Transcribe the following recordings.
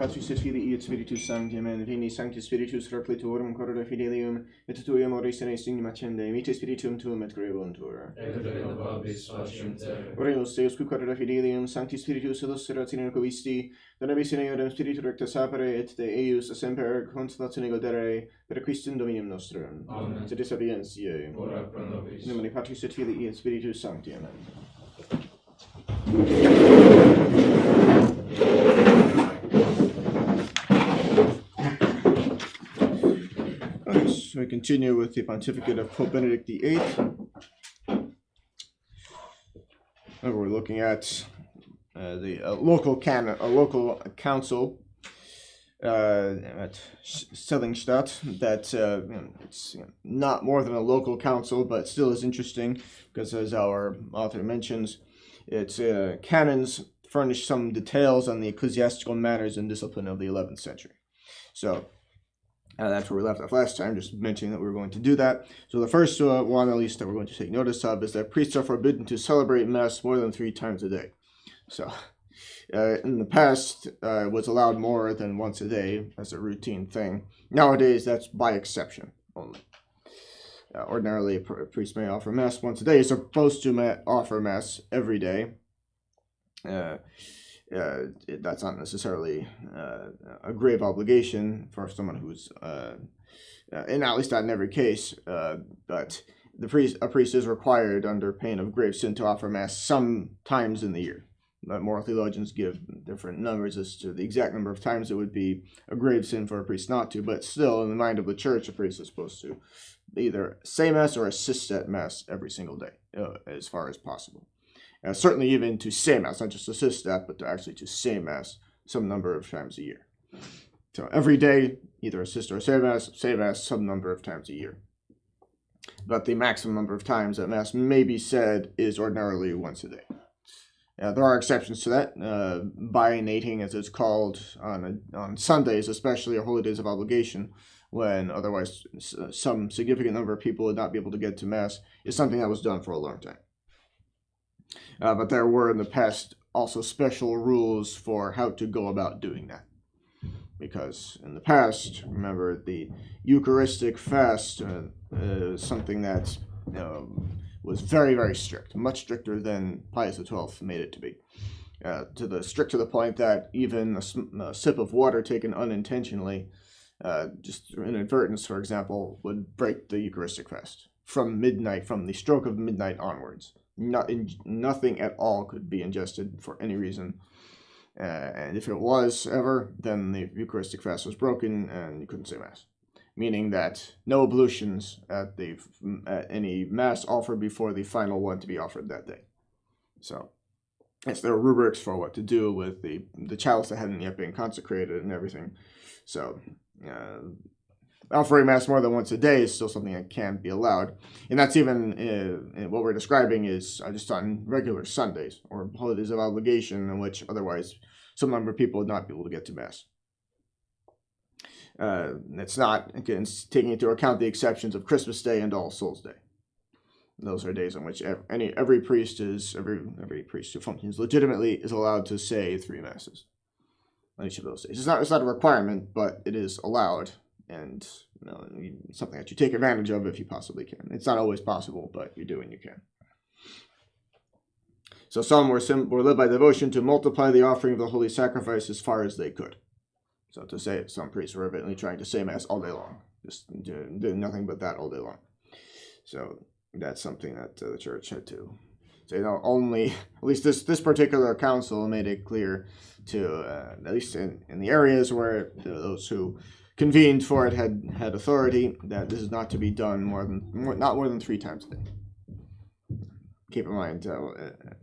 Patris et Filii et Spiritus Sancti, Amen. Veni Sancti Spiritus Repleturum corore fidelium, et tuium oris in signum accende, mite Spiritum tuum et creuntur. Et in vobis faciem terra. Oremus Deus qui corore fidelium, Sancti Spiritus illusterat in covisti, donabis in eodem Spiritu recta sapere, et de eius semper consolatione godere, per Christum Dominum nostrum. Amen. Sed sapientiae. Ora pro nobis. In nomine Patris et Filii et Spiritus Sancti. Amen. So we continue with the pontificate of Pope Benedict VIII. We're looking at the local council at Sellingstadt. That it's not more than a local council, but still is interesting because, as our author mentions, its canons furnish some details on the ecclesiastical manners and discipline of the 11th century. So that's where we left off last time, just mentioning that we were going to do that. So the first one, at least, that we're going to take notice of is that priests are forbidden to celebrate Mass more than 3 times a day. So in the past, it was allowed more than once a day as a routine thing. Nowadays, that's by exception only. Ordinarily, a priest may offer Mass once a day. He's supposed to offer Mass every day. That's not necessarily a grave obligation for someone who's, and at least not in every case, but a priest is required under pain of grave sin to offer Mass some times in the year. Moral theologians give different numbers as to the exact number of times it would be a grave sin for a priest not to, but still, in the mind of the Church, a priest is supposed to either say Mass or assist at Mass every single day, as far as possible. Certainly even to say Mass, not just assist that, but to actually to say Mass some number of times a year. So every day, either assist or say Mass some number of times a year. But the maximum number of times that Mass may be said is ordinarily once a day. There are exceptions to that, bionating, as it's called, on Sundays, especially, or holy days of obligation, when otherwise some significant number of people would not be able to get to Mass, is something that was done for a long time. But there were in the past also special rules for how to go about doing that. Because in the past, remember, the Eucharistic fast is something that was very, very strict, much stricter than Pius XII made it to be. Strict to the point that even a sip of water taken unintentionally, just through inadvertence, for example, would break the Eucharistic fast from the stroke of midnight onwards. Nothing at all could be ingested for any reason. And if it was ever, then the Eucharistic fast was broken and you couldn't say Mass. Meaning that no ablutions at any Mass offered before the final one to be offered that day. So there are rubrics for what to do with the chalice that hadn't yet been consecrated and everything. So offering Mass more than once a day is still something that can be allowed. And that's even what we're describing is just on regular Sundays or holidays of obligation in which otherwise some number of people would not be able to get to Mass. It's not, again, taking into account the exceptions of Christmas Day and All Souls Day. Those are days on which every priest who functions legitimately is allowed to say 3 Masses on each of those days. It's not a requirement, but it is allowed. And something that you take advantage of if you possibly can. It's not always possible, but you do when you can. So some were led by devotion to multiply the offering of the holy sacrifice as far as they could. So to say, some priests were evidently trying to say Mass all day long, just doing nothing but that all day long. So that's something that the Church had to say. No, only at least this particular council made it clear to at least in the areas where those who convened for it had authority, that this is not to be done not more than 3 times a day. Keep in mind,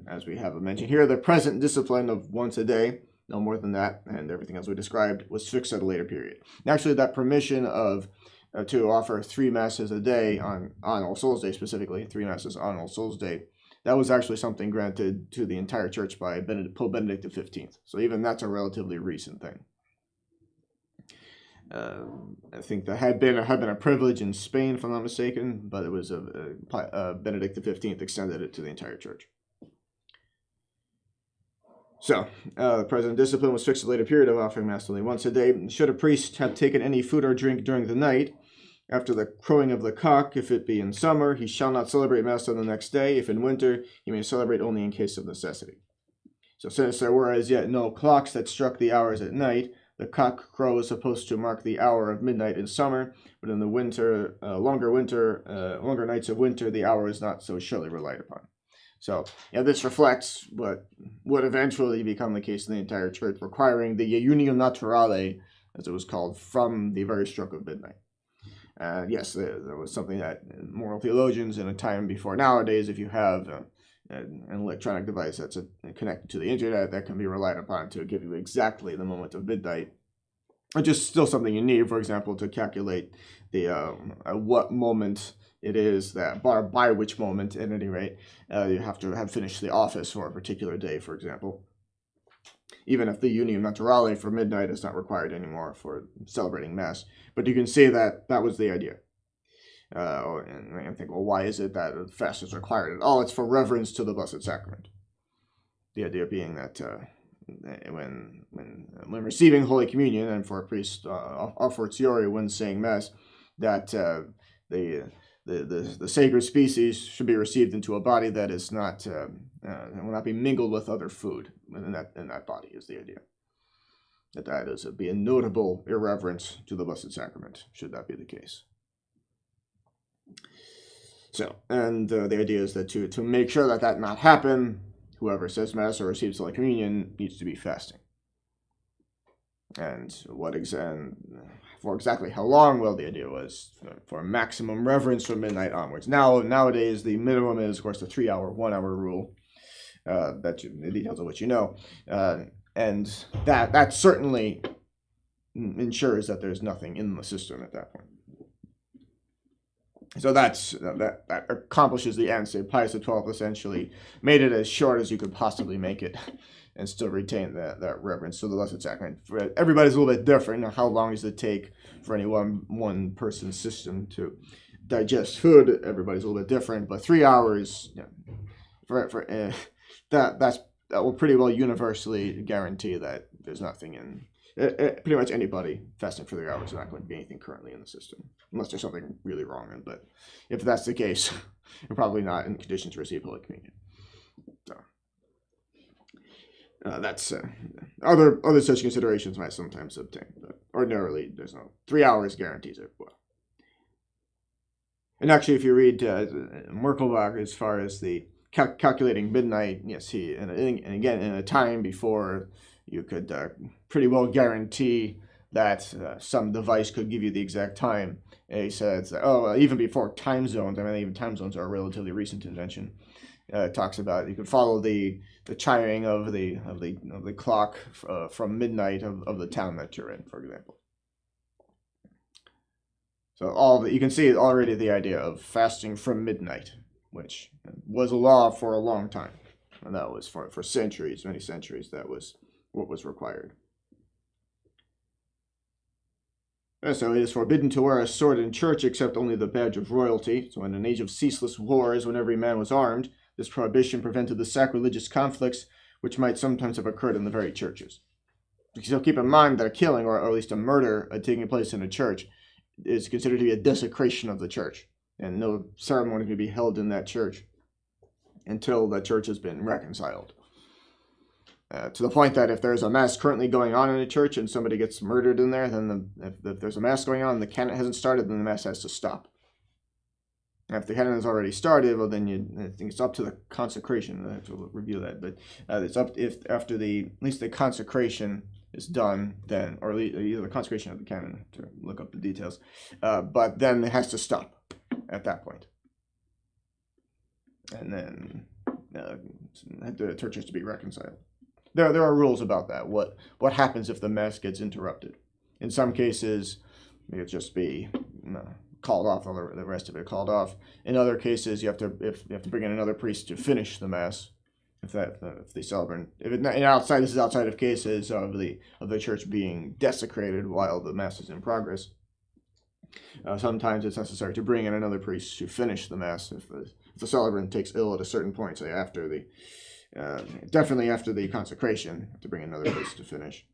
as we have mentioned here, the present discipline of once a day, no more than that, and everything as we described was fixed at a later period. And actually, that permission to offer 3 Masses a day on All Souls Day, specifically 3 Masses on All Souls Day, that was actually something granted to the entire Church by Pope Benedict XV. So even that's a relatively recent thing. I think that had been a privilege in Spain, if I'm not mistaken, but it was Benedict XV extended it to the entire Church. So, the present discipline was fixed a later period of offering Mass only once a day. Should a priest have taken any food or drink during the night, after the crowing of the cock, if it be in summer, he shall not celebrate Mass on the next day. If in winter, he may celebrate only in case of necessity. So, since there were as yet no clocks that struck the hours at night, the cock crow is supposed to mark the hour of midnight in summer, but in the longer nights of winter, the hour is not so surely relied upon. So, this reflects what would eventually become the case in the entire church, requiring the unium naturale, as it was called, from the very stroke of midnight. Yes, there was something that moral theologians in a time before nowadays, if you have an electronic device that's connected to the internet, that can be relied upon to give you exactly the moment of midnight, which is still something you need, for example, to calculate the what moment it is that by which moment, at any rate, you have to have finished the office for a particular day, for example. Even if the unium naturale for midnight is not required anymore for celebrating Mass. But you can see that that was the idea. And I think, well, why is it that the fast is required? Oh, it's for reverence to the Blessed Sacrament. The idea being that when receiving Holy Communion, and for a priest a fortiori when saying Mass, that the sacred species should be received into a body that is not will not be mingled with other food in that body, is the idea. That is be a notable irreverence to the Blessed Sacrament, should that be the case. So, and the idea is that to make sure that not happen, whoever says Mass or receives Holy Communion needs to be fasting. And for exactly how long? Well, the idea was for maximum reverence from midnight onwards. Nowadays, the minimum is, of course, the 3-hour, 1-hour rule. The details of which you know, and that certainly ensures that there's nothing in the system at that point. So that accomplishes the end. St. Pius XII essentially made it as short as you could possibly make it, and still retain that reverence to the Blessed Sacrament. Everybody's a little bit different. How long does it take for any one person's system to digest food? Everybody's a little bit different, but 3 hours, that will pretty well universally guarantee that there's nothing in pretty much anybody fasting for 3 hours is not going to be anything currently in the system, unless there's something really wrong. But if that's the case, you're probably not in condition to receive Holy Communion. So that's other such considerations might sometimes obtain, but ordinarily there's no 3 hours guarantees it. Well, and actually, if you read Merkelbach as far as the calculating midnight, yes, and again in a time before you could pretty well guarantee that some device could give you the exact time. And he says, even before time zones. I mean, even time zones are a relatively recent invention. It talks about you could follow the chiming of the clock from midnight of the town that you're in, for example. So you can see already the idea of fasting from midnight, which was a law for a long time, and that was for centuries, many centuries. That was what was required. And so it is forbidden to wear a sword in church except only the badge of royalty. So in an age of ceaseless wars, when every man was armed, this prohibition prevented the sacrilegious conflicts which might sometimes have occurred in the very churches. So keep in mind that a killing, or at least a murder taking place in a church, is considered to be a desecration of the church, and no ceremony can be held in that church until the church has been reconciled. To the point that if there's a mass currently going on in a church and somebody gets murdered in there, then if there's a mass going on and the canon hasn't started, then the mass has to stop. And if the canon has already started, well, then I think it's up to the consecration. I have to review that, but it's up if after at least the consecration is done, then, or either the consecration of the canon, to look up the details, but then it has to stop at that point. And then the church has to be reconciled. There are rules about that. What happens if the mass gets interrupted? In some cases, it could just be called off, or the rest of it called off. In other cases, you have to bring in another priest to finish the mass. If the celebrant, this is outside of cases of the church being desecrated while the mass is in progress. Sometimes it's necessary to bring in another priest to finish the mass if the celebrant takes ill at a certain point, say after Definitely after the consecration, to bring another place to finish.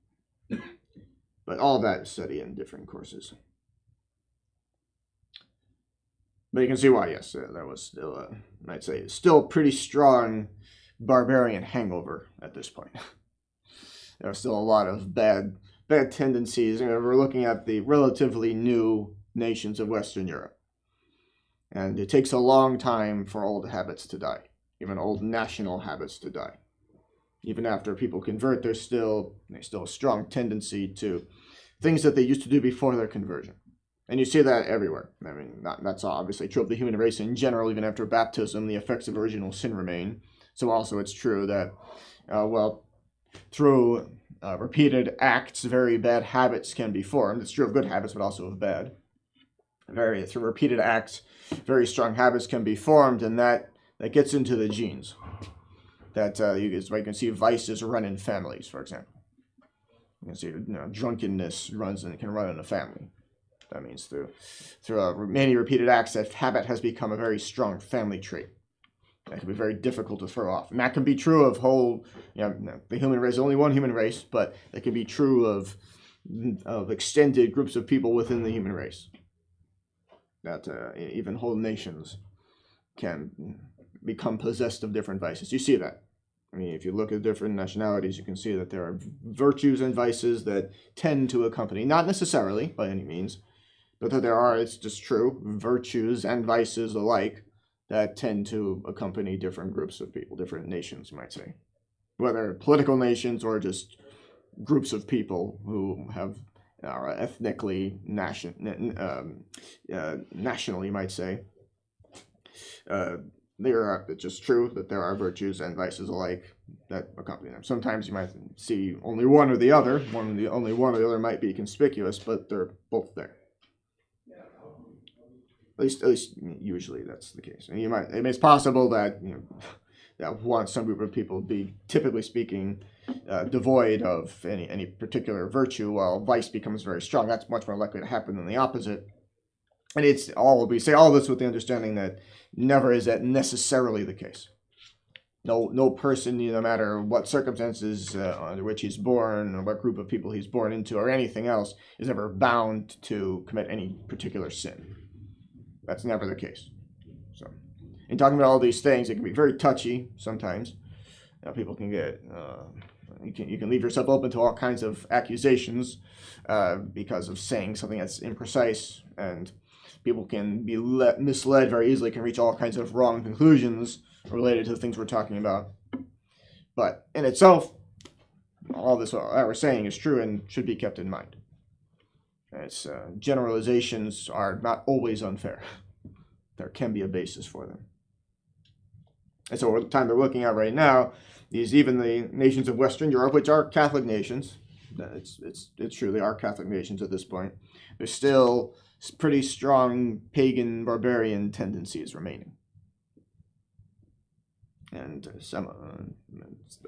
But all that is studied in different courses. But you can see why, yes, there was still, I'd say, still pretty strong barbarian hangover at this point. There are still a lot of bad tendencies. We're looking at the relatively new nations of Western Europe. And it takes a long time for old habits to die, even old national habits to die. Even after people convert, there's still a strong tendency to things that they used to do before their conversion. And you see that everywhere. I mean, that's obviously true of the human race in general. Even after baptism, the effects of original sin remain. So also it's true that, through repeated acts, very bad habits can be formed. It's true of good habits, but also of bad. Through repeated acts, very strong habits can be formed, and that gets into the genes. That you can see vices run in families, for example. You can see drunkenness can run in a family. That means through many repeated acts, that habit has become a very strong family trait. That can be very difficult to throw off. And that can be true of the human race, only one human race, but that can be true of extended groups of people within the human race. That even whole nations can become possessed of different vices. You see that. I mean, if you look at different nationalities, you can see that there are virtues and vices that tend to accompany, not necessarily by any means, but that there are, it's just true, virtues and vices alike that tend to accompany different groups of people, different nations, you might say. Whether political nations or just groups of people who are ethnically, national, you might say. It's just true that there are virtues and vices alike that accompany them. Sometimes you might see only one or the other. Only one or the other might be conspicuous, but they're both there. At least usually that's the case. And it's possible that some group of people be, typically speaking, devoid of any particular virtue, while vice becomes very strong. That's much more likely to happen than the opposite. And we say all this with the understanding that never is that necessarily the case. No person, no matter what circumstances under which he's born, or what group of people he's born into, or anything else, is ever bound to commit any particular sin. That's never the case. So, in talking about all these things, it can be very touchy sometimes. People can get you can leave yourself open to all kinds of accusations because of saying something that's imprecise, and people can be misled very easily, can reach all kinds of wrong conclusions related to the things we're talking about. But in itself, all this that we're saying is true and should be kept in mind. Generalizations are not always unfair. There can be a basis for them. And so the time they're looking at right now is even the nations of Western Europe, which are Catholic nations. It's true, they are Catholic nations at this point. There's still pretty strong pagan, barbarian tendencies remaining. And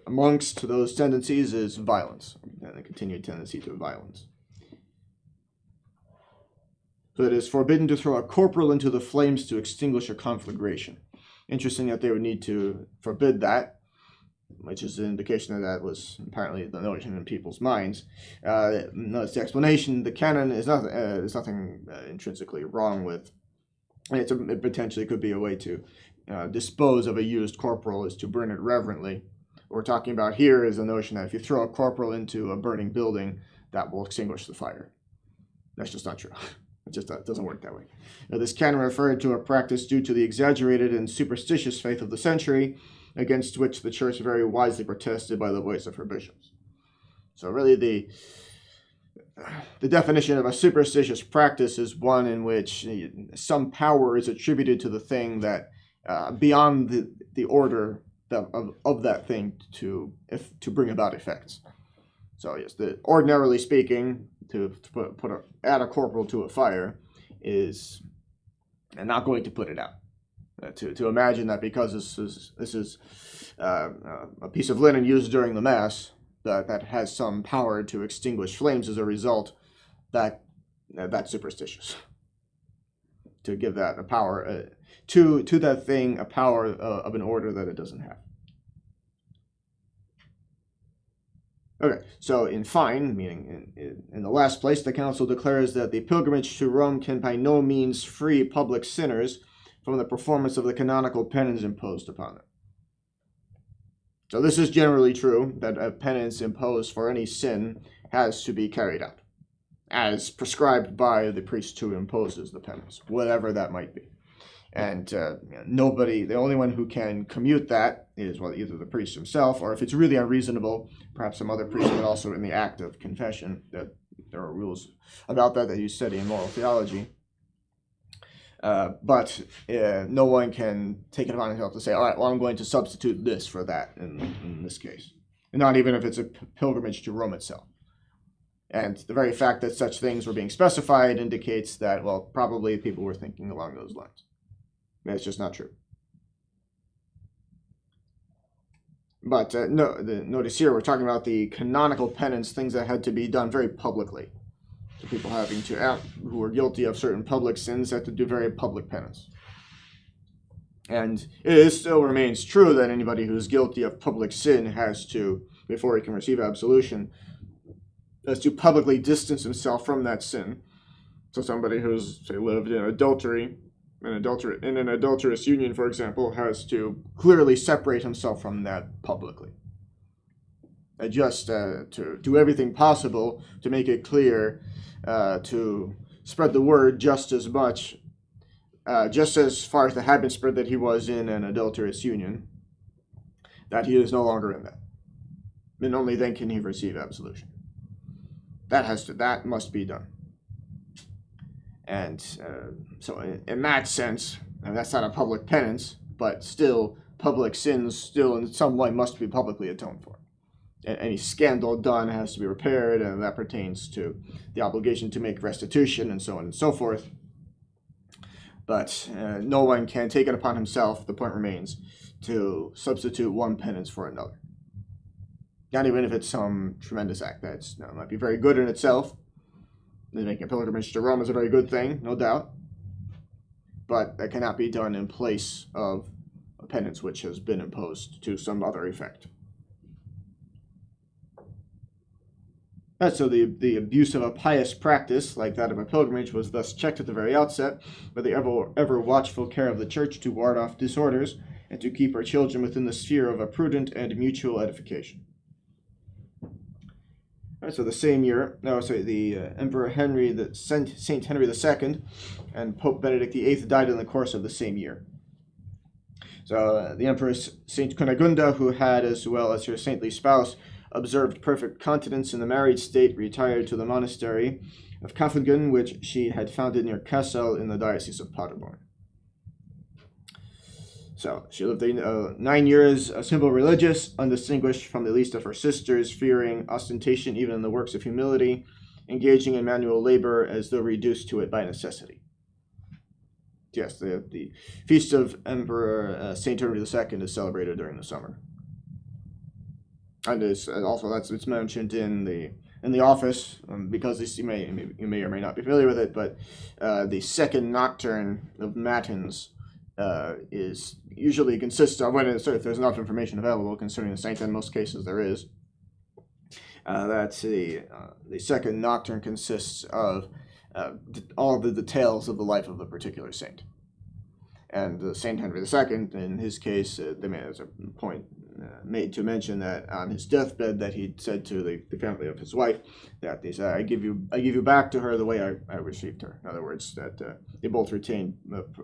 amongst those tendencies is violence, and a continued tendency to violence. So it is forbidden to throw a corporal into the flames to extinguish a conflagration. Interesting that they would need to forbid that, which is an indication that was apparently the notion in people's minds. Notice the explanation: the canon is nothing intrinsically wrong with. It potentially could be a way to dispose of a used corporal, is to burn it reverently. What we're talking about here is the notion that if you throw a corporal into a burning building, that will extinguish the fire. That's just not true. It just doesn't work that way. Now, this canon referred to a practice due to the exaggerated and superstitious faith of the century, against which the church very wisely protested by the voice of her bishops. So really the definition of a superstitious practice is one in which some power is attributed to the thing that beyond the order of that thing to bring about effects. So yes, ordinarily speaking, to add a corporal to a fire is not going to put it out. To imagine that because this is a piece of linen used during the Mass that has some power to extinguish flames as a result, that's superstitious. To give that a power to that thing, a power of an order that it doesn't have. Okay, so in fine, meaning in the last place, the council declares that the pilgrimage to Rome can by no means free public sinners from the performance of the canonical penance imposed upon them. So this is generally true, that a penance imposed for any sin has to be carried out, as prescribed by the priest who imposes the penance, whatever that might be. And nobody, the only one who can commute that is, well, either the priest himself, or if it's really unreasonable, perhaps some other priest, but also in the act of confession. That there are rules about that you study in moral theology. But no one can take it upon himself to say, all right, well, I'm going to substitute this for that in this case. And not even if it's a pilgrimage to Rome itself. And the very fact that such things were being specified indicates that, well, probably people were thinking along those lines. That's just not true. But notice here we're talking about the canonical penance, things that had to be done very publicly. So people having to who were guilty of certain public sins had to do very public penance. And it still remains true that anybody who's guilty of public sin has to, before he can receive absolution, has to publicly distance himself from that sin. So somebody who's, say, lived in adultery, in an adulterous union, for example, has to clearly separate himself from that publicly. Just to do everything possible to make it clear, to spread the word just as much, just as far as it had been spread that he was in an adulterous union, that he is no longer in that. And only then can he receive absolution. That must be done. And so in that sense, and that's not a public penance, but still public sins still in some way must be publicly atoned for. Any scandal done has to be repaired, and that pertains to the obligation to make restitution and so on and so forth. But no one can take it upon himself, the point remains, to substitute one penance for another. Not even if it's some tremendous act that might be very good in itself. Making a pilgrimage to Rome is a very good thing, no doubt. But that cannot be done in place of a penance which has been imposed to some other effect. So the abuse of a pious practice, like that of a pilgrimage, was thus checked at the very outset by the ever watchful care of the Church to ward off disorders and to keep her children within the sphere of a prudent and mutual edification. So the same year, the Emperor Saint Henry II and Pope Benedict VIII died in the course of the same year. So the Empress Saint Cunegunda, who had, as well as her saintly spouse, observed perfect continence in the married state, retired to the monastery of Kaffungen, which she had founded near Kassel in the Diocese of Paderborn. So she lived 9 years, a simple religious, undistinguished from the least of her sisters, fearing ostentation even in the works of humility, engaging in manual labor as though reduced to it by necessity. Yes, the feast of Emperor Saint Henry II is celebrated during the summer, and it's mentioned in the office because you may or may not be familiar with it, but the second nocturne of matins is usually consists of, if there's enough information available concerning the saint, in most cases there is, that's the second nocturne consists of all the details of the life of the particular saint. And Saint Henry II, in his case, there's a point made to mention that on his deathbed that he said to the family of his wife that he said, I give you back to her the way I received her. In other words, that they both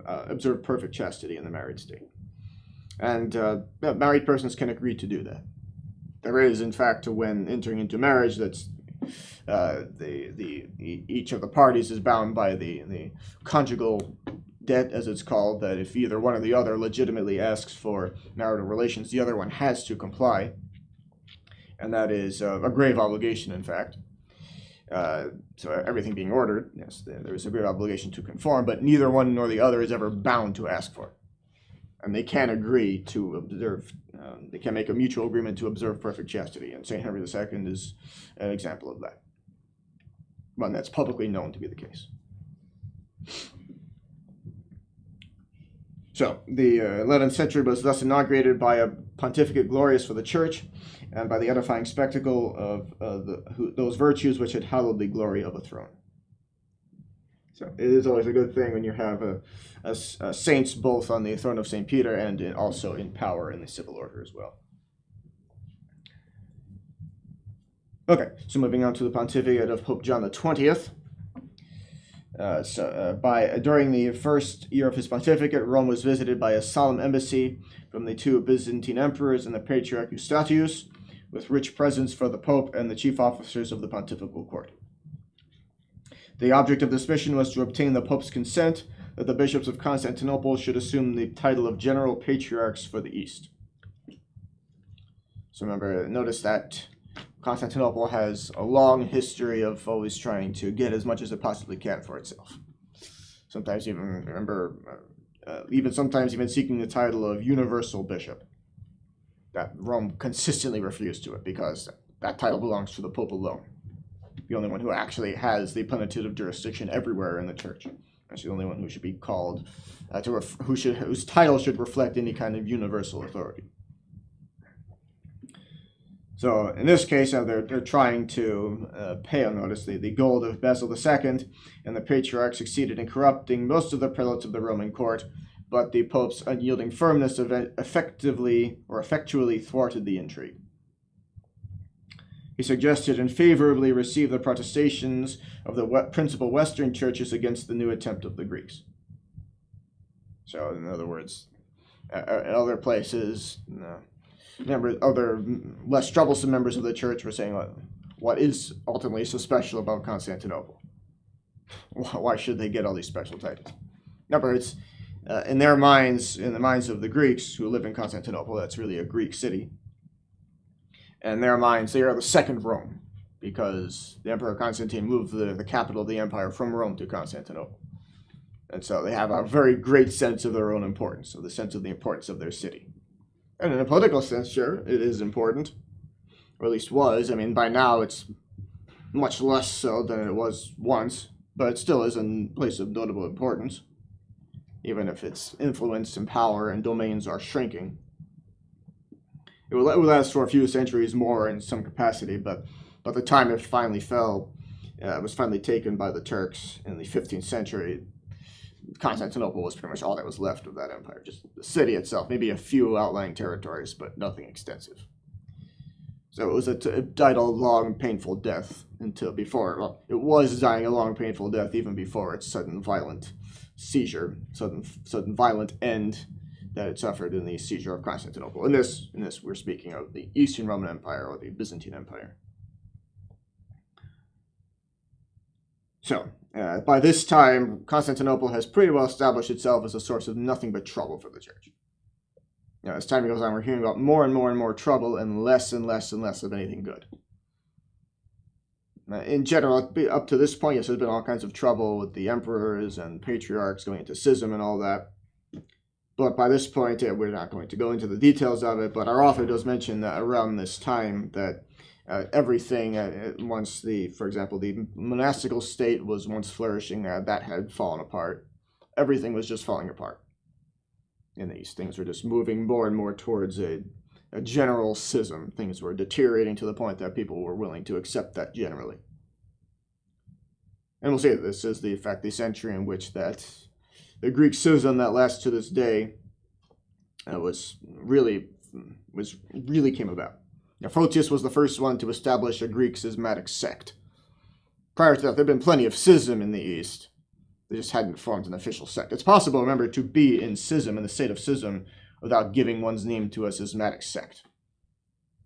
observed perfect chastity in the married state. And married persons can agree to do that. There is, in fact, when entering into marriage, that's each of the parties is bound by the conjugal debt, as it's called, that if either one or the other legitimately asks for marital relations, the other one has to comply. And that is a grave obligation, in fact. So everything being ordered, yes, there is a grave obligation to conform, but neither one nor the other is ever bound to ask for it. And they can agree to observe, they can make a mutual agreement to observe perfect chastity. And St. Henry II is an example of that. One that's publicly known to be the case. So the 11th century was thus inaugurated by a pontificate glorious for the church and by the edifying spectacle of those virtues which had hallowed the glory of a throne. So it is always a good thing when you have saints both on the throne of St. Peter and also in power in the civil order as well. Okay, so moving on to the pontificate of Pope John the 20th. During the first year of his pontificate, Rome was visited by a solemn embassy from the two Byzantine emperors and the Patriarch Eustathius, with rich presents for the Pope and the chief officers of the pontifical court. The object of this mission was to obtain the Pope's consent that the bishops of Constantinople should assume the title of General Patriarchs for the East. So remember, notice that Constantinople has a long history of always trying to get as much as it possibly can for itself. Sometimes even, sometimes even seeking the title of Universal Bishop. That Rome consistently refused to it because that title belongs to the Pope alone. The only one who actually has the plenitude of jurisdiction everywhere in the church. That's the only one who should be called, whose title should reflect any kind of universal authority. So in this case, they're trying to pay on notice the gold of Basil II, and the Patriarch succeeded in corrupting most of the prelates of the Roman court, but the Pope's unyielding firmness effectually thwarted the intrigue. He suggested and favorably received the protestations of the principal Western churches against the new attempt of the Greeks. So in other words, in other places, other less troublesome members of the church were saying, what is ultimately so special about Constantinople? Why should they get all these special titles? In other words, in their minds, in the minds of the Greeks who live in Constantinople, that's really a Greek city. In their minds, they are the second Rome, because the Emperor Constantine moved the capital of the empire from Rome to Constantinople. And so they have a very great sense of their own importance, of the sense of the importance of their city. And in a political sense, sure, it is important, or at least was. I mean, by now it's much less so than it was once, but it still is a place of notable importance, even if its influence and power and domains are shrinking. It would last for a few centuries more in some capacity, but by the time it finally fell, it was finally taken by the Turks in the 15th century. Constantinople was pretty much all that was left of that empire, just the city itself, maybe a few outlying territories, but nothing extensive. So it died a long, painful death until before, well, it was dying a long, painful death even before its sudden violent seizure, sudden violent end that it suffered in the seizure of Constantinople. In this we're speaking of the Eastern Roman Empire or the Byzantine Empire. So, by this time, Constantinople has pretty well established itself as a source of nothing but trouble for the church. Now, as time goes on, we're hearing about more and more trouble and less and less of anything good. In general, up to this point, yes, there's been all kinds of trouble with the emperors and patriarchs going into schism and all that. But by this point, we're not going to go into the details of it, but our author does mention that around this time that everything, for example, the monastical state was once flourishing, that had fallen apart. Everything was just falling apart. And these things were just moving more and more towards a general schism. Things were deteriorating to the point that people were willing to accept that generally. And we'll see that this is the century in which the Greek schism that lasts to this day really came about. Now, Photius was the first one to establish a Greek schismatic sect. Prior to that, there had been plenty of schism in the East. They just hadn't formed an official sect. It's possible, remember, to be in schism, in the state of schism, without giving one's name to a schismatic sect.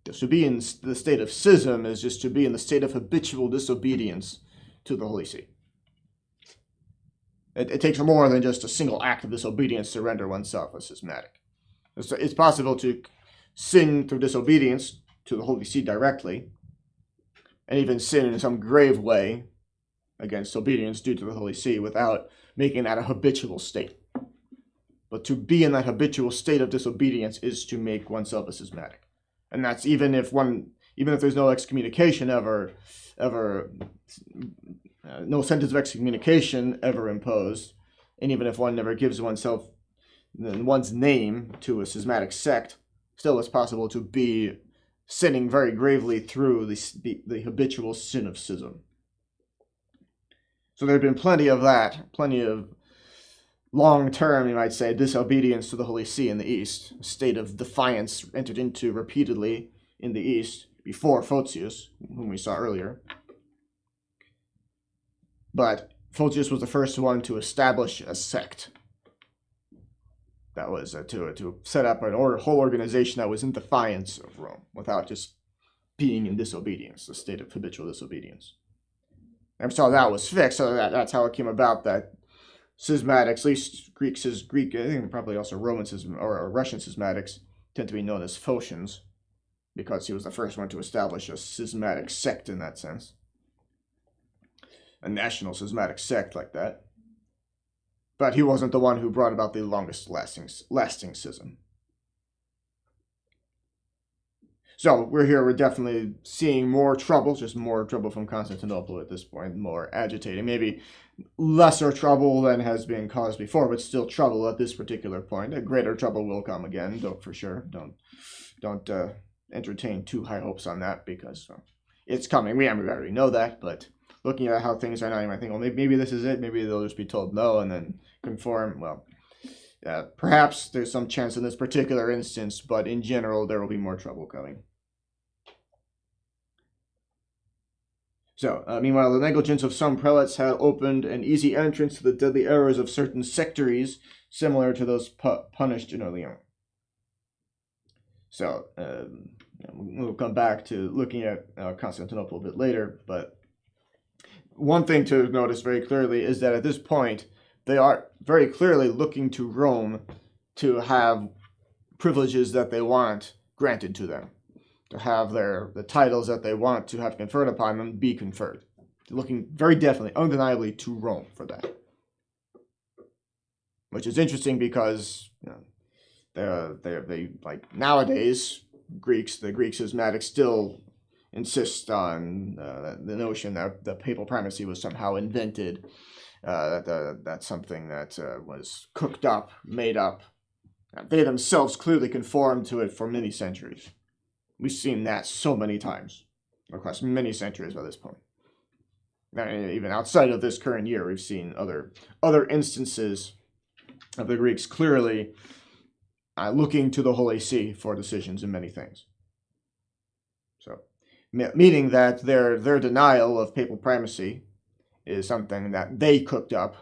Just to be in the state of schism is just to be in the state of habitual disobedience to the Holy See. It takes more than just a single act of disobedience to render oneself a schismatic. It's possible to sin through disobedience to the Holy See directly, and even sin in some grave way against obedience due to the Holy See without making that a habitual state. But to be in that habitual state of disobedience is to make oneself a schismatic. And that's even if there's no excommunication no sentence of excommunication ever imposed, and even if one never gives oneself one's name to a schismatic sect, still it's possible to be sinning very gravely through the habitual sin of schism. So there had been plenty of that, plenty of long-term, you might say, disobedience to the Holy See in the East, a state of defiance entered into repeatedly in the East before Photius, whom we saw earlier. But Photius was the first one to establish a sect. That was to set up whole organization that was in defiance of Rome, without just being in disobedience, a state of habitual disobedience. And so that was fixed, so that's how it came about that schismatics, at least Greek, I think probably also Roman or Russian schismatics, tend to be known as Phocians, because he was the first one to establish a schismatic sect in that sense. A national schismatic sect like that. But he wasn't the one who brought about the longest lasting schism. So we're definitely seeing more trouble, just more trouble from Constantinople at this point, more agitating, maybe lesser trouble than has been caused before, but still trouble at this particular point. A greater trouble will come again, don't entertain too high hopes on that, because it's coming. We already know that, but looking at how things are now, you might think, well, maybe this is it. Maybe they'll just be told no and then conform. Well, perhaps there's some chance in this particular instance, but in general, there will be more trouble coming. So, meanwhile, the negligence of some prelates had opened an easy entrance to the deadly errors of certain sectaries, similar to those punished in Orleans. So, we'll come back to looking at Constantinople a bit later, but one thing to notice very clearly is that at this point, they are very clearly looking to Rome to have privileges that they want granted to them, to have the titles that they want to have conferred upon them be conferred. They're looking very definitely, undeniably, to Rome for that. Which is interesting because they like nowadays, the Greek schismatics still insist on the notion that the papal primacy was somehow invented, that's something that was cooked up, made up. They themselves clearly conformed to it for many centuries. We've seen that so many times, across many centuries by this point. Even outside of this current year, we've seen other instances of the Greeks clearly looking to the Holy See for decisions in many things. So, meaning that their denial of papal primacy is something that they cooked up.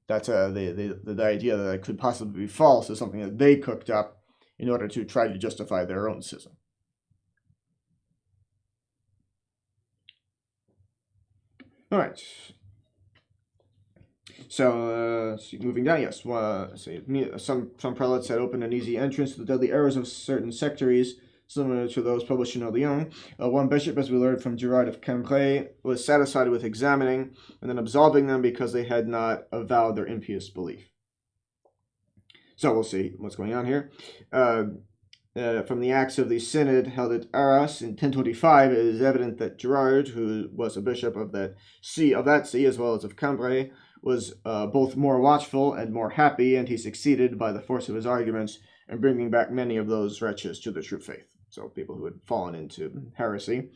That's the idea that it could possibly be false is something that they cooked up in order to try to justify their own schism. All right. So, moving down, yes. Some prelates had opened an easy entrance to the deadly errors of certain sectaries, similar to those published in Orleans. One bishop, as we learned from Gerard of Cambrai, was satisfied with examining and then absolving them because they had not avowed their impious belief. So we'll see what's going on here. From the Acts of the Synod held at Arras in 1025, it is evident that Gerard, who was a bishop of that see as well as of Cambrai, was both more watchful and more happy, and he succeeded by the force of his arguments in bringing back many of those wretches to the true faith. So people who had fallen into heresy.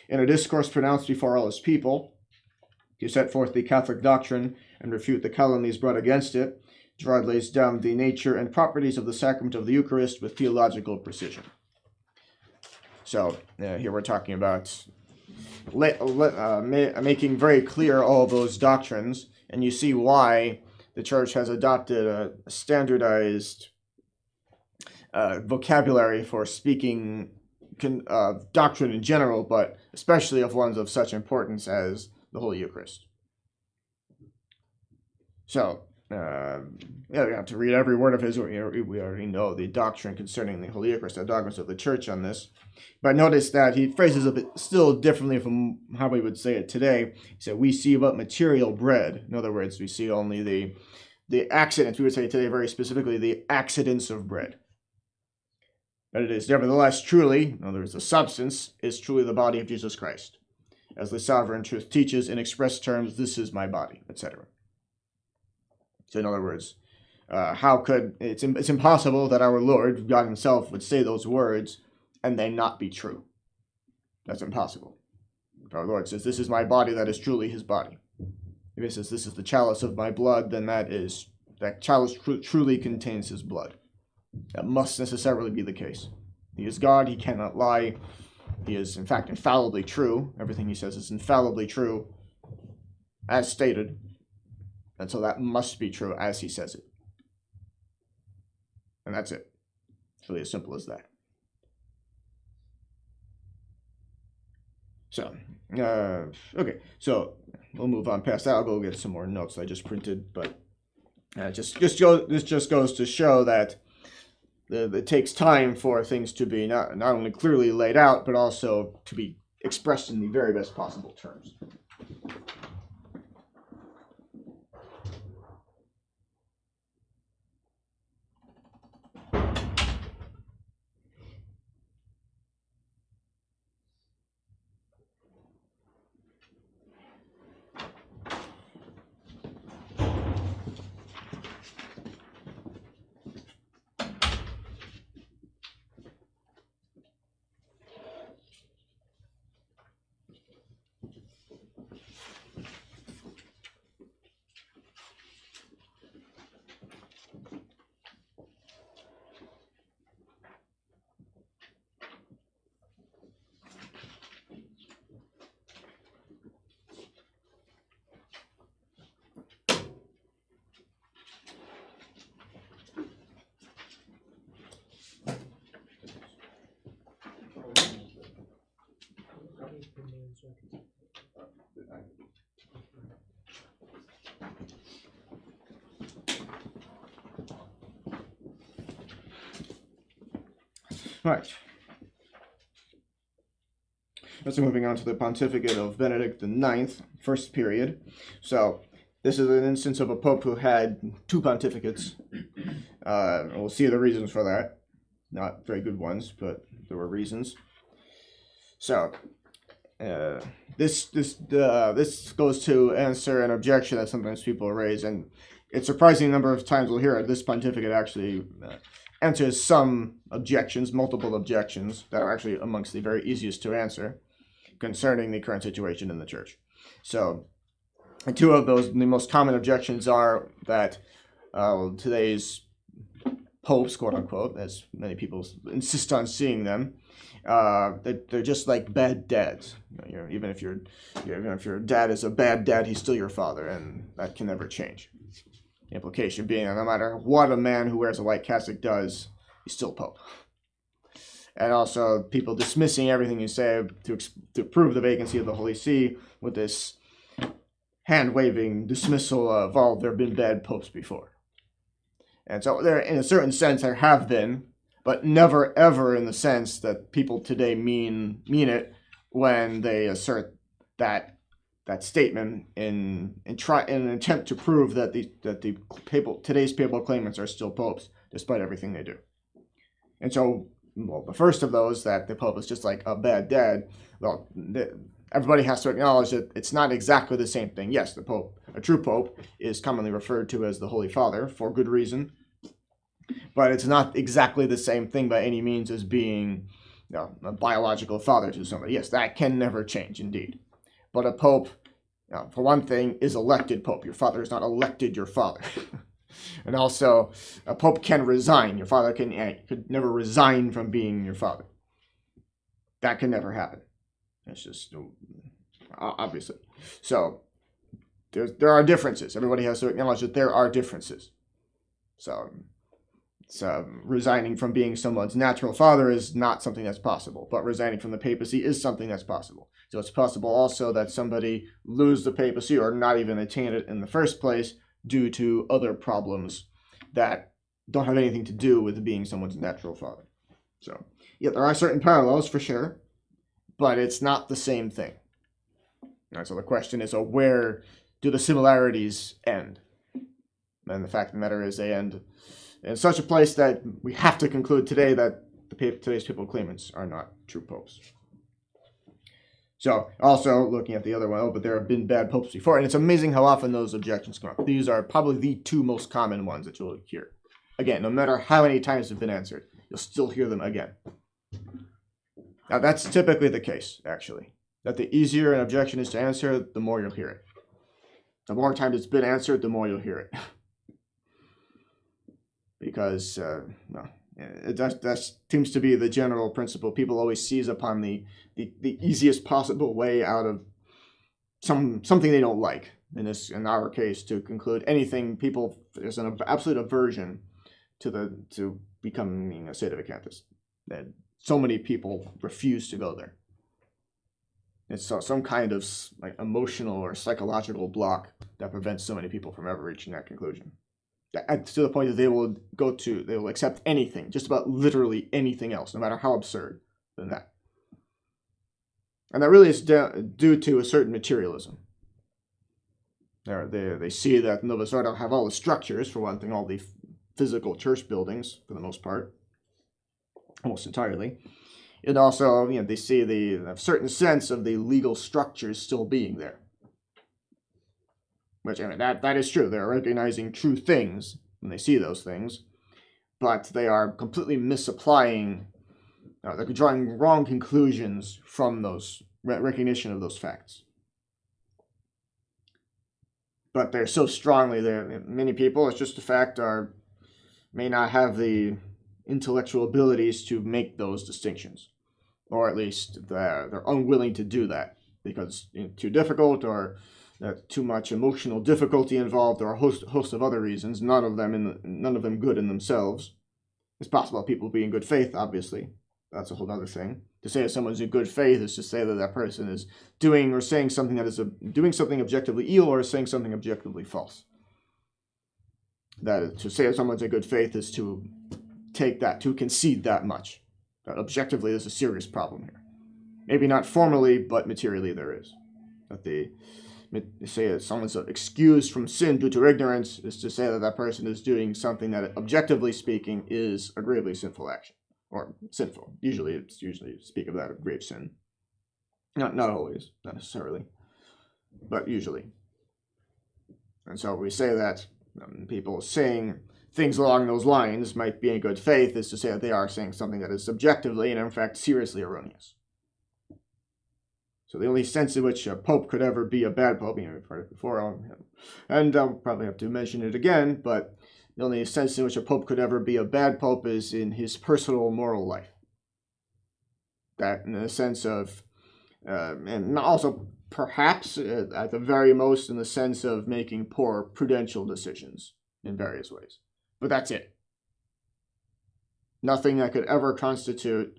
In a discourse pronounced before all his people, to set forth the Catholic doctrine and refute the calumnies brought against it, Gerard lays down the nature and properties of the sacrament of the Eucharist with theological precision. So here we're talking about making very clear all those doctrines, and you see why the Church has adopted a standardized vocabulary for speaking doctrine in general, but especially of ones of such importance as the Holy Eucharist. So, we have to read every word of his. We already know the doctrine concerning the Holy Eucharist, the dogmas of the Church on this. But notice that he phrases it still differently from how we would say it today. He said, we see but material bread. In other words, we see only the accidents. We would say today very specifically the accidents of bread. But it is nevertheless truly, in other words, the substance is truly the body of Jesus Christ. As the sovereign truth teaches in express terms, this is my body, etc. So in other words, It's impossible that our Lord, God himself, would say those words and they not be true. That's impossible. Our Lord says, this is my body that is truly his body. If he says, this is the chalice of my blood, then that chalice truly contains his blood. That must necessarily be the case. He is God, he cannot lie. He is, in fact, infallibly true. Everything he says is infallibly true, as stated. And so that must be true as he says it. And that's it. It's really as simple as that. So, okay, so we'll move on past that. I'll go get some more notes I just printed, but this just goes to show that it takes time for things to be not only clearly laid out, but also to be expressed in the very best possible terms. Right. So moving on to the pontificate of Benedict IX, first period. So this is an instance of a pope who had two pontificates. We'll see the reasons for that. Not very good ones, but there were reasons. So this goes to answer an objection that sometimes people raise, and it's a surprising number of times we'll hear it. This pontificate actually answers some objections, multiple objections, that are actually amongst the very easiest to answer concerning the current situation in the church. So, and two of those, the most common objections are that today's popes, quote unquote, as many people insist on seeing them, they're just like bad dads. Even if your dad is a bad dad, he's still your father, and that can never change. The implication being that no matter what a man who wears a white cassock does, he's still pope. And also people dismissing everything you say to prove the vacancy of the Holy See with this hand-waving dismissal of, oh, there have been bad popes before. And so there, in a certain sense, there have been, but never ever in the sense that people today mean it when they assert that statement in an attempt to prove that today's papal claimants are still popes despite everything they do. And so, well, the first of those, that the pope is just like a bad dad, well, everybody has to acknowledge that it's not exactly the same thing. Yes, the pope, a true pope, is commonly referred to as the Holy Father for good reason, but it's not exactly the same thing by any means as being a biological father to somebody. Yes, that can never change, indeed. But a pope, for one thing, is elected pope. Your father is not elected your father. And also, a pope can resign. Your father could never resign from being your father. That can never happen. It's just, obviously. So, there are differences. Everybody has to acknowledge that there are differences. So, resigning from being someone's natural father is not something that's possible, but resigning from the papacy is something that's possible. So it's possible also that somebody lose the papacy or not even attain it in the first place due to other problems that don't have anything to do with being someone's natural father. So, yeah, there are certain parallels for sure, but it's not the same thing. And so the question is, where do the similarities end? And the fact of the matter is they end in such a place that we have to conclude today that today's papal claimants are not true popes. So also looking at the other one, but there have been bad popes before, and it's amazing how often those objections come up. These are probably the two most common ones that you'll hear. Again, no matter how many times they've been answered, you'll still hear them again. Now that's typically the case, actually. That the easier an objection is to answer, the more you'll hear it. The more times it's been answered, the more you'll hear it. Because, that seems to be the general principle. People always seize upon the easiest possible way out of something they don't like. In our case, to conclude anything, there's an absolute aversion to becoming a sedevacantist. That so many people refuse to go there. It's some kind of like emotional or psychological block that prevents so many people from ever reaching that conclusion. To the point that they will accept anything, just about literally anything else, no matter how absurd than that. And that really is due to a certain materialism. They see that Novus Ordo have all the structures, for one thing, all the physical church buildings, for the most part, almost entirely. And also, they see a certain sense of the legal structures still being there. Which, that is true. They're recognizing true things when they see those things, but they are completely misapplying, they're drawing wrong conclusions from those recognition of those facts. But they're so strongly there. Many people, it's just a fact, may not have the intellectual abilities to make those distinctions, or at least they're unwilling to do that because it's too difficult, or too much emotional difficulty involved, or a host of other reasons. None of them good in themselves. It's possible people be in good faith, obviously. That's a whole other thing. To say that someone's in good faith is to say that that person is doing or saying something that is doing something objectively evil or saying something objectively false. That to say that someone's in good faith is to to concede that much. That objectively there's a serious problem here. Maybe not formally, but materially there is. That they say that someone's excused from sin due to ignorance is to say that that person is doing something that, objectively speaking, is a gravely sinful action. Or sinful. Usually speak of that, of grave sin. Not always, not necessarily, but usually. And so we say that people saying things along those lines might be in good faith is to say that they are saying something that is subjectively and in fact seriously erroneous. So the only sense in which a pope could ever be a bad pope, we've heard it before, and I'll probably have to mention it again, but the only sense in which a pope could ever be a bad pope is in his personal moral life. That in the sense of, and also perhaps at the very most in the sense of making poor prudential decisions in various ways. But that's it. Nothing that could ever constitute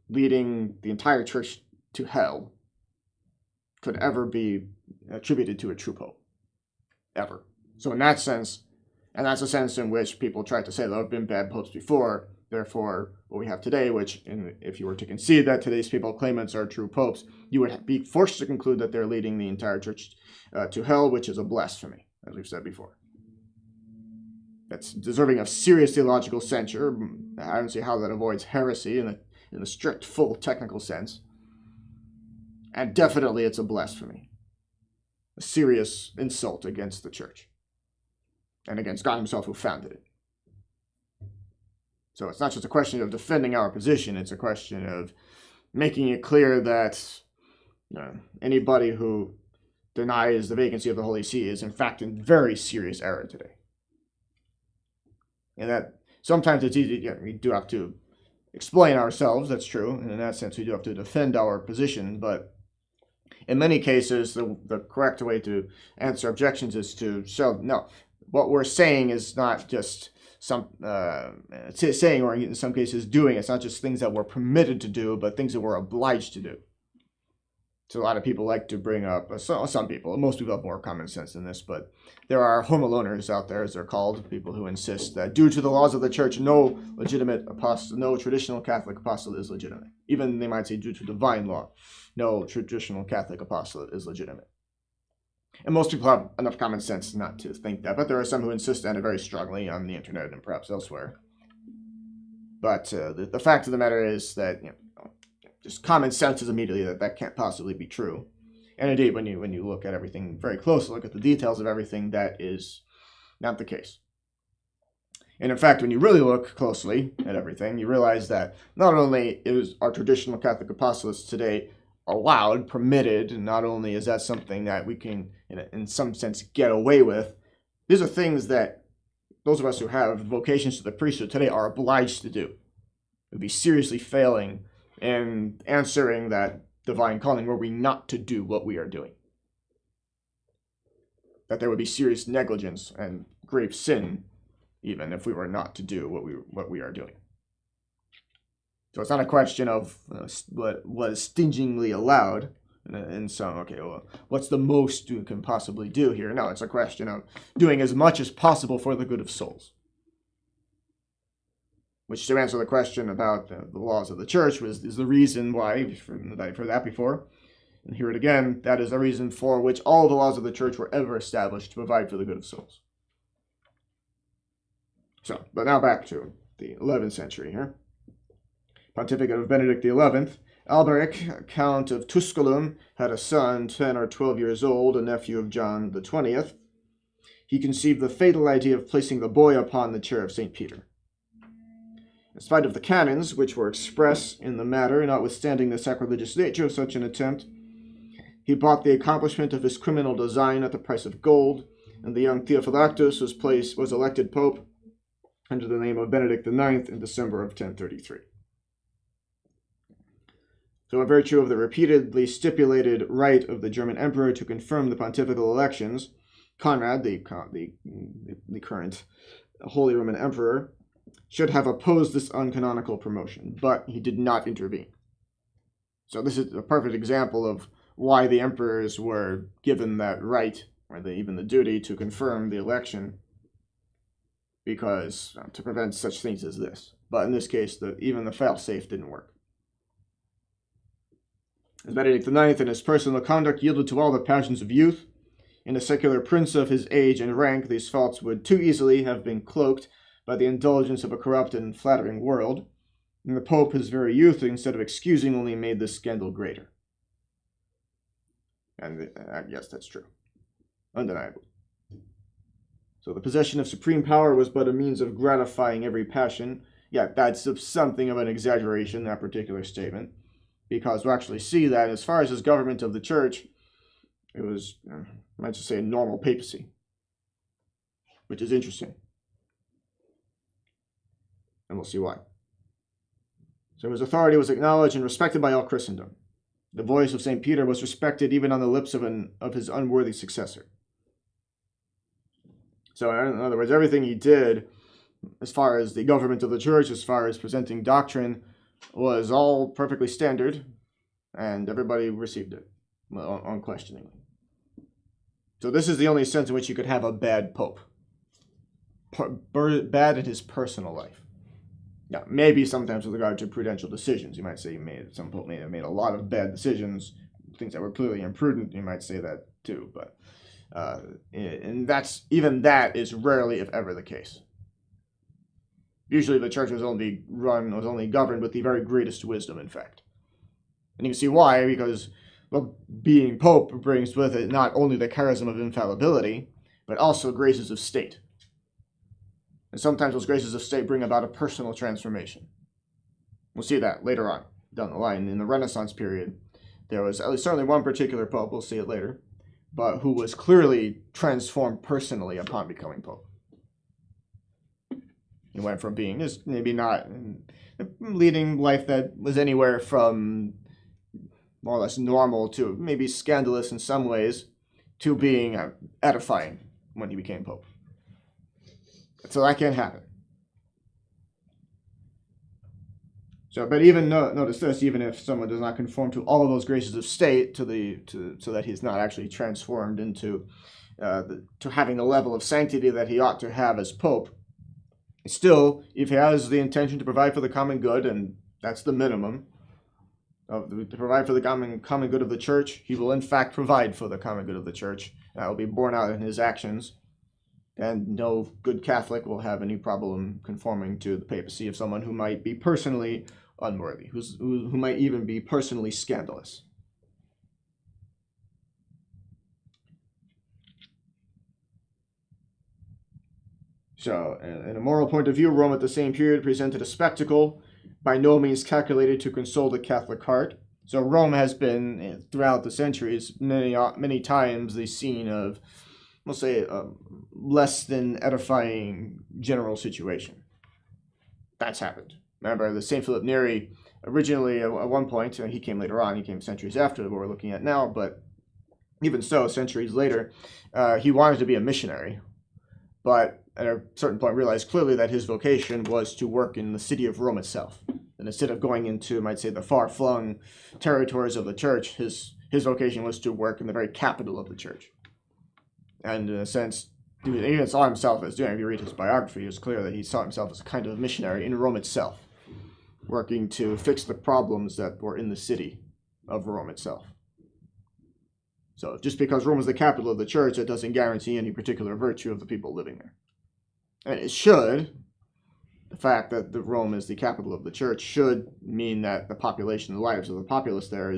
leading the entire church to hell could ever be attributed to a true pope. Ever. So in that sense, and that's a sense in which people try to say there have been bad popes before, therefore what we have today, which if you were to concede that today's papal claimants are true popes, you would be forced to conclude that they're leading the entire church to hell, which is a blasphemy, as we've said before. That's deserving of serious theological censure. I don't see how that avoids heresy in the strict, full technical sense. And definitely it's a blasphemy. A serious insult against the church. And against God himself who founded it. So it's not just a question of defending our position, it's a question of making it clear that anybody who denies the vacancy of the Holy See is in fact in very serious error today. And that sometimes it's easy, we do have to explain ourselves, that's true, and in that sense we do have to defend our position, but in many cases the correct way to answer objections is to show, no, what we're saying is not just saying, or in some cases doing. It's not just things that we're permitted to do, but things that we're obliged to do. So a lot of people like to bring up, some people, most people have more common sense than this, but there are homiloners out there, as they're called, people who insist that due to the laws of the church, no traditional Catholic apostolate is legitimate. Even they might say due to divine law, no traditional Catholic apostolate is legitimate. And most people have enough common sense not to think that, but there are some who insist on it very strongly on the internet and perhaps elsewhere. But the fact of the matter is that just common sense is immediately that can't possibly be true. And indeed, when you look at everything very closely, look at the details of everything, that is not the case. And in fact, when you really look closely at everything, you realize that not only is our traditional Catholic apostolates today allowed, permitted, and not only is that something that we can, in some sense, get away with, these are things that those of us who have vocations to the priesthood today are obliged to do. It would be seriously failing in answering that divine calling were we not to do what we are doing. That there would be serious negligence and grave sin even if we were not to do what we are doing. So it's not a question of what was stingingly allowed in some, okay, well, what's the most you can possibly do here? No, it's a question of doing as much as possible for the good of souls. Which, to answer the question about the laws of the church, is the reason why, I've heard that before, and hear it again, that is the reason for which all the laws of the church were ever established, to provide for the good of souls. So, but now back to the 11th century here. Pontificate of Benedict XI. Alberic, Count of Tusculum, had a son 10 or 12 years old, a nephew of John the 20th. He conceived the fatal idea of placing the boy upon the chair of St. Peter. In spite of the canons, which were express in the matter, notwithstanding the sacrilegious nature of such an attempt, he bought the accomplishment of his criminal design at the price of gold, and the young Theophylactus was elected pope under the name of Benedict IX in December of 1033. So in virtue of the repeatedly stipulated right of the German emperor to confirm the pontifical elections, Conrad, the current Holy Roman Emperor, should have opposed this uncanonical promotion, but he did not intervene. So this is a perfect example of why the emperors were given that right, or even the duty, to confirm the election, because to prevent such things as this. But in this case, even the fail-safe didn't work. As Benedict IX in his personal conduct yielded to all the passions of youth, in a secular prince of his age and rank, these faults would too easily have been cloaked by the indulgence of a corrupt and flattering world, and the Pope, his very youth, instead of excusing, only made this scandal greater. And yes, that's true. Undeniable. So the possession of supreme power was but a means of gratifying every passion. Yeah, that's something of an exaggeration, that particular statement, because we actually see that as far as his government of the church, it was, I might just say, a normal papacy, which is interesting. And we'll see why. So his authority was acknowledged and respected by all Christendom. The voice of St. Peter was respected even on the lips of his unworthy successor. So in other words, everything he did, as far as the government of the church, as far as presenting doctrine, was all perfectly standard, and everybody received it unquestioningly. So this is the only sense in which you could have a bad pope. Bad in his personal life. Now, maybe sometimes with regard to prudential decisions, you might say some pope may have made a lot of bad decisions, things that were clearly imprudent. You might say that too, but and that is rarely, if ever, the case. Usually, the church was only governed with the very greatest wisdom, in fact, and you can see why, because being pope brings with it not only the charism of infallibility, but also graces of state. And sometimes those graces of state bring about a personal transformation. We'll see that later on down the line. In the Renaissance period, there was at least certainly one particular pope, we'll see it later, but who was clearly transformed personally upon becoming pope. He went from being just maybe not leading life that was anywhere from more or less normal to maybe scandalous in some ways, to being edifying when he became pope. So that can't happen. So, but even notice this: even if someone does not conform to all of those graces of state, so that he's not actually transformed into to having the level of sanctity that he ought to have as pope, still, if he has the intention to provide for the common good, and that's the minimum, to provide for the common good of the church, he will in fact provide for the common good of the church. That will be borne out in his actions. And no good Catholic will have any problem conforming to the papacy of someone who might be personally unworthy, who might even be personally scandalous. So, in a moral point of view, Rome at the same period presented a spectacle by no means calculated to console the Catholic heart. So Rome has been, throughout the centuries, many times the scene of, we'll say, a less than edifying general situation. That's happened. Remember, the St. Philip Neri, originally at one point, he came later on, he came centuries after what we're looking at now, but even so, centuries later, he wanted to be a missionary, but at a certain point realized clearly that his vocation was to work in the city of Rome itself. And instead of going into, might say, the far-flung territories of the church, his vocation was to work in the very capital of the church. And in a sense, he even saw himself as doing, if you read his biography, it was clear that he saw himself as a kind of missionary in Rome itself, working to fix the problems that were in the city of Rome itself. So just because Rome is the capital of the church, it doesn't guarantee any particular virtue of the people living there. And it should, the fact that Rome is the capital of the church should mean that the population, the lives of the populace there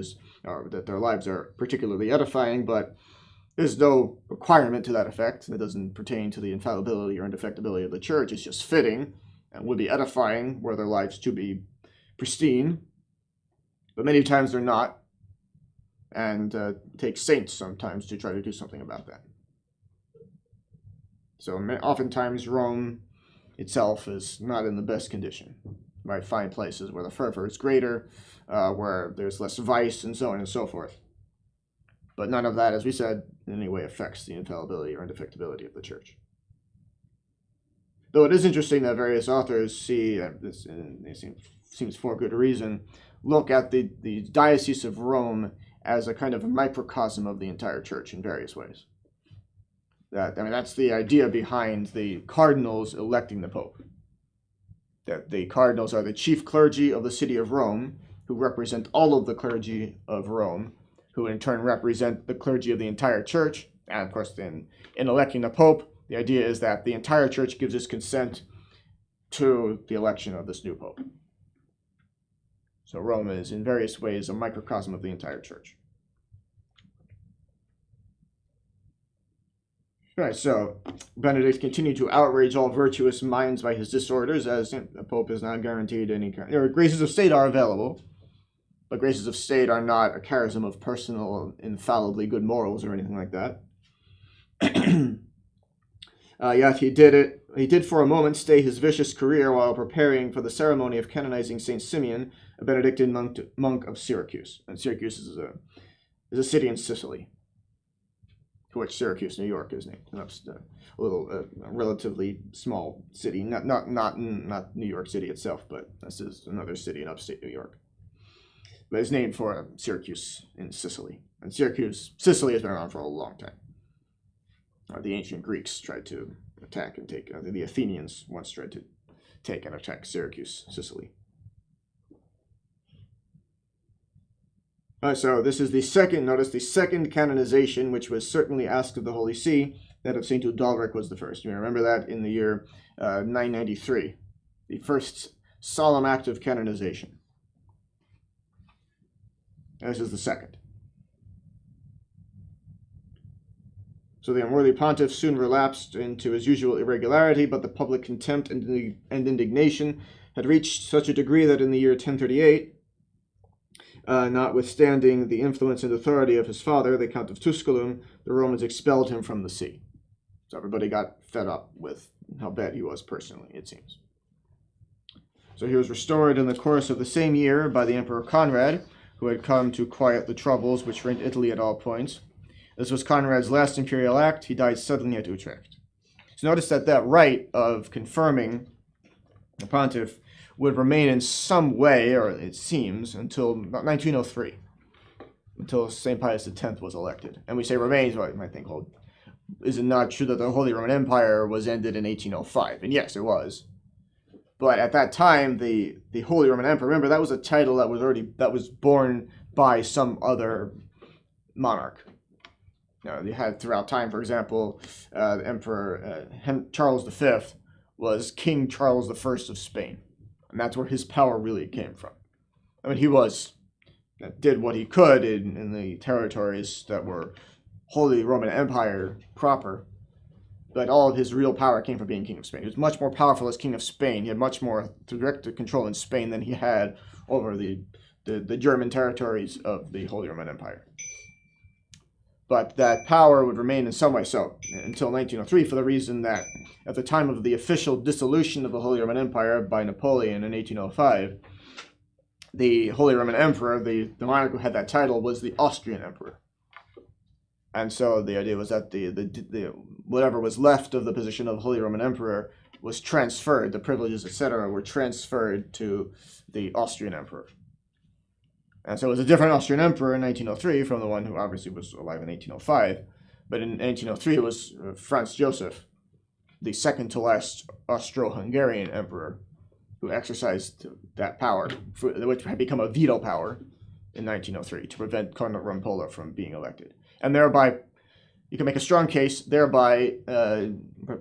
or that their lives are particularly edifying, but there's no requirement to that effect. It doesn't pertain to the infallibility or indefectibility of the church. It's just fitting and would be edifying were their lives to be pristine. But many times they're not, and take saints sometimes to try to do something about that. So oftentimes Rome itself is not in the best condition. You might find places where the fervor is greater, where there's less vice, and so on and so forth. But none of that, as we said, in any way affects the infallibility or indefectibility of the church. Though it is interesting that various authors see, this seems for good reason, look at the Diocese of Rome as a kind of a microcosm of the entire church in various ways. That's the idea behind the cardinals electing the Pope. That the cardinals are the chief clergy of the city of Rome, who represent all of the clergy of Rome, who in turn represent the clergy of the entire church. And of course, in electing the Pope, the idea is that the entire church gives its consent to the election of this new Pope. So Rome is in various ways a microcosm of the entire church. Right, so Benedict continued to outrage all virtuous minds by his disorders, as the Pope is not guaranteed any kind. Graces of state are available, but graces of state are not a charism of personal, infallibly good morals or anything like that. Yet he did for a moment stay his vicious career while preparing for the ceremony of canonizing Saint Simeon, a Benedictine monk of Syracuse. And Syracuse is a city in Sicily, to which Syracuse, New York, is named. A little, relatively small city, not New York City itself, but this is another city in upstate New York. But it's named for Syracuse in Sicily. And Sicily has been around for a long time. The ancient Greeks tried to attack and take, the Athenians once tried to take and attack Syracuse, Sicily. So this is the second canonization, which was certainly asked of the Holy See. That of St. Udalric was the first. You remember that in the year 993, the first solemn act of canonization. This is the second. So the unworthy pontiff soon relapsed into his usual irregularity, but the public contempt and indignation had reached such a degree that in the year 1038, notwithstanding the influence and authority of his father, the Count of Tusculum, the Romans expelled him from the see. So everybody got fed up with how bad he was personally, it seems. So he was restored in the course of the same year by the Emperor Conrad, who had come to quiet the troubles which rent Italy at all points. This was Conrad's last imperial act. He died suddenly at Utrecht. So notice that right of confirming the pontiff would remain in some way, or it seems, until about 1903, until St. Pius X was elected. And we say remains, well, you might think, well, is it not true that the Holy Roman Empire was ended in 1805? And yes, it was. But at that time, the Holy Roman Emperor, remember, that was a title that was borne by some other monarch. You had throughout time, for example, the Emperor Charles V was King Charles I of Spain. And that's where his power really came from. I mean, he did what he could in the territories that were Holy Roman Empire proper, but all of his real power came from being king of Spain. He was much more powerful as king of Spain. He had much more direct control in Spain than he had over the German territories of the Holy Roman Empire. But that power would remain in some way so until 1903, for the reason that at the time of the official dissolution of the Holy Roman Empire by Napoleon in 1805, the Holy Roman Emperor, the monarch who had that title, was the Austrian Emperor. And so the idea was that the whatever was left of the position of Holy Roman Emperor was transferred, the privileges, etc., were transferred to the Austrian Emperor. And so it was a different Austrian Emperor in 1903 from the one who obviously was alive in 1805. But in 1803 it was Franz Joseph, the second to last Austro-Hungarian emperor, who exercised that power, which had become a veto power in 1903 to prevent Cardinal Rampolla from being elected. And thereby, you can make a strong case, thereby,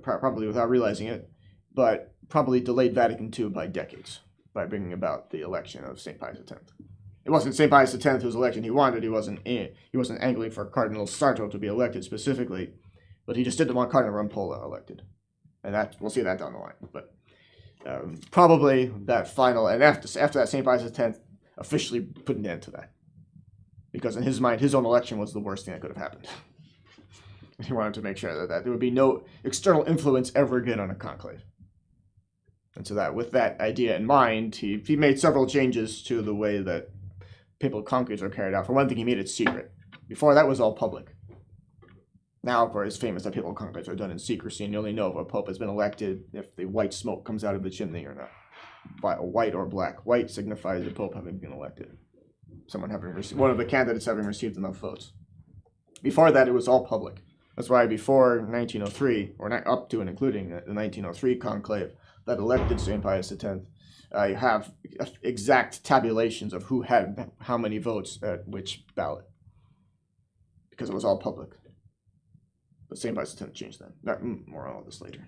probably without realizing it, but probably delayed Vatican II by decades by bringing about the election of St. Pius X. It wasn't St. Pius X whose election he wanted. He wasn't angling for Cardinal Sarto to be elected specifically, but he just didn't want Cardinal Rampolla elected. And that we'll see that down the line. But probably that final, and after that, St. Pius X officially put an end to that. Because in his mind, his own election was the worst thing that could have happened. He wanted to make sure that there would be no external influence ever again on a conclave. And so that, with that idea in mind, he made several changes to the way that papal conclaves are carried out. For one thing, he made it secret. Before, that was all public. Now, of course, it's famous that papal conclaves are done in secrecy, and you only know if a pope has been elected if the white smoke comes out of the chimney or not. By white or black. White signifies the pope having been elected. One of the candidates having received enough votes. Before that, it was all public. That's why before 1903, or not up to and including the 1903 conclave that elected St. Pius X, you have exact tabulations of who had how many votes at which ballot, because it was all public. But St. Pius X changed that. More on all this later.